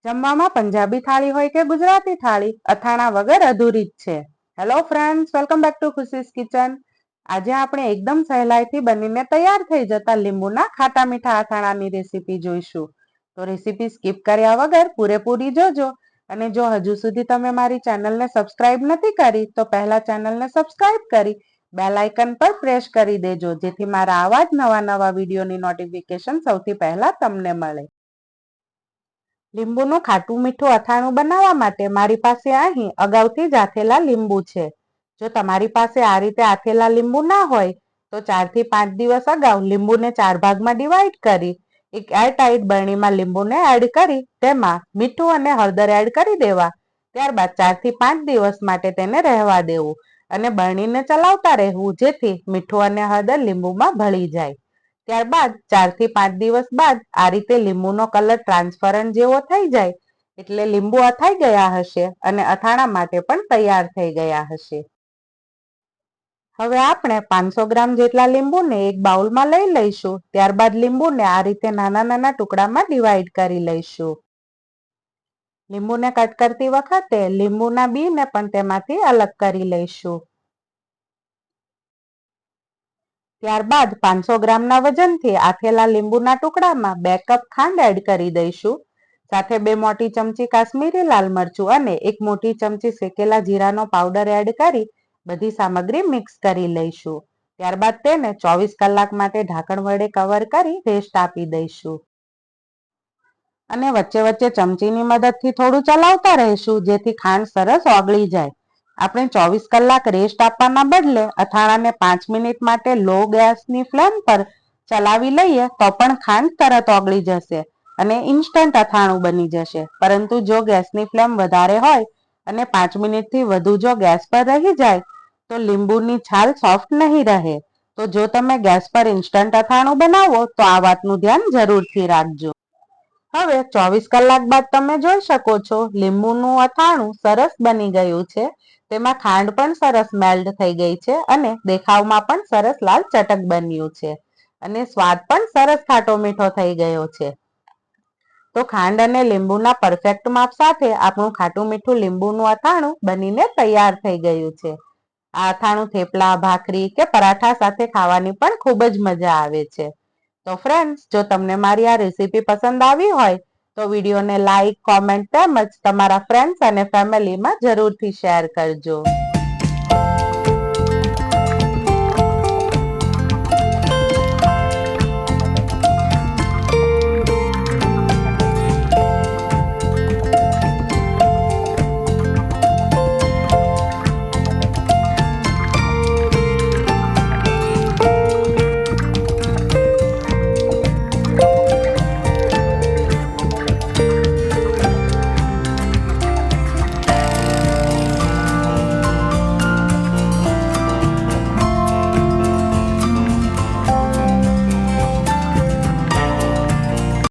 જમવામાં પંજાબી થાળી હોય કે ગુજરાતી થાળી, અથાણા વગર અધૂરી જ છે. Hello friends, welcome back to ખુશીસ kitchen. આજે આપણે એકદમ સહેલાઈથી બનીને તૈયાર થઈ જતા લીંબુના ખાટા મીઠા અથાણાની રેસીપી જોઈશું. તો રેસીપી સ્કીપ કર્યા વગર પૂરેપૂરી જોજો. અને જો હજુ સુધી તમે મારી ચેનલને સબસ્ક્રાઇબ નથી કરી તો પહેલા ચેનલને સબસ્ક્રાઇબ કરી બેલ આઇકન પર પ્રેસ કરી દેજો, જેથી મારા આવા જ નવા વિડીયોની નોટિફિકેશન સૌથી પહેલા તમને મળે. લીંબુનું ખાટું મીઠું અથાણું બનાવવા માટે મારી પાસે અહીં અગાઉથી જ આથેલા લીંબુ છે. જો તમારી પાસે આ રીતે આથેલા લીંબુ ના હોય તો 4 થી 5 દિવસ અગાઉ લીંબુને 4 ભાગમાં ડિવાઈડ કરી એક એરટાઈટ બરણીમાં લીંબુને એડ કરી તેમાં મીઠું અને હળદર એડ કરી દેવા. ત્યારબાદ 4 થી 5 દિવસ માટે તેને રહેવા દેવું અને બરણીને ચલાવતા રહેવું, જેથી મીઠું અને હળદર લીંબુમાં ભળી જાય. ત્યારબાદ 4 થી 5 દિવસ બાદ આ રીતે લીંબુનો કલર ટ્રાન્સપરન્ટ જેવો થઈ જાય એટલે લીંબુ અથાઈ ગયા હશે અને અથાણા માટે પણ તૈયાર થઈ ગયા હશે. હવે આપણે 500 ગ્રામ જેટલા લીંબુને એક બાઉલમાં લઈ લઈશું. ત્યારબાદ લીંબુને આ રીતે નાના ટુકડામાં ડિવાઈડ કરી લઈશું. લીંબુને કટ કરતી વખતે લીંબુના બીને પણ તેમાંથી અલગ કરી લઈશું. ત્યારબાદ 500 ગ્રામના વજનથી આથેલા લીંબુના ટુકડામાં 2 કપ ખાંડ એડ કરી દઈશું. સાથે 2 મોટી ચમચી કાશ્મીરી લાલ મરચું અને 1 મોટી ચમચી શેકેલા જીરાનો પાવડર એડ કરી બધી સામગ્રી મિક્સ કરી લઈશું. ત્યારબાદ તેને 24 કલાક માટે ઢાંકણ વડે કવર કરી રેસ્ટ આપી દઈશું. અને વચ્ચે ચમચીની મદદથી થોડું ચલાવતા રહીશું, જેથી ખાંડ સરસ ઓગળી જાય. આપણે 24 કલાક રેસ્ટ આપવાના બદલે અથાણાને 5 મિનિટ માટે લો ગેસની ફ્લેમ પર ચલાવી લઈએ તો પણ ખાંડ તરત ઓગળી જશે અને ઇન્સ્ટન્ટ અથાણું બની જશે. પરંતુ જો ગેસની ફ્લેમ વધારે હોય અને 5 મિનિટથી વધુ જો ગેસ પર રહી જાય તો લીંબુની છાલ સોફ્ટ નહીં રહે. તો જો તમે ગેસ પર ઇન્સ્ટન્ટ અથાણું બનાવો તો આ વાતનું ધ્યાન જરૂરથી રાખજો. હવે 24 કલાક બાદ તમે જોઈ શકો છો લીંબુનું અથાણું સરસ બની ગયું છે. તેમાં ખાંડ પણ સરસ મેલ્ટ થઈ ગઈ છે અને દેખાવમાં પણ સરસ લાલ ચટક બન્યું છે અને સ્વાદ પણ સરસ ખાટો મીઠો થઈ ગયો છે. તો ખાંડ અને લીંબુના પરફેક્ટ માપ સાથે આપણું ખાટું મીઠું લીંબુનું અથાણું બનીને તૈયાર થઈ ગયું છે. આ અથાણું થેપલા, ભાખરી કે પરાઠા સાથે ખાવાની પણ ખૂબ જ મજા આવે છે. તો ફ્રેન્ડ્સ, જો તમને મારી આ રેસીપી પસંદ આવી હોય તો વિડીયોને લાઈક, કોમેન્ટ તેમજ તમારા ફ્રેન્ડ્સ અને ફેમિલીમાં જરૂરથી શેર કરજો.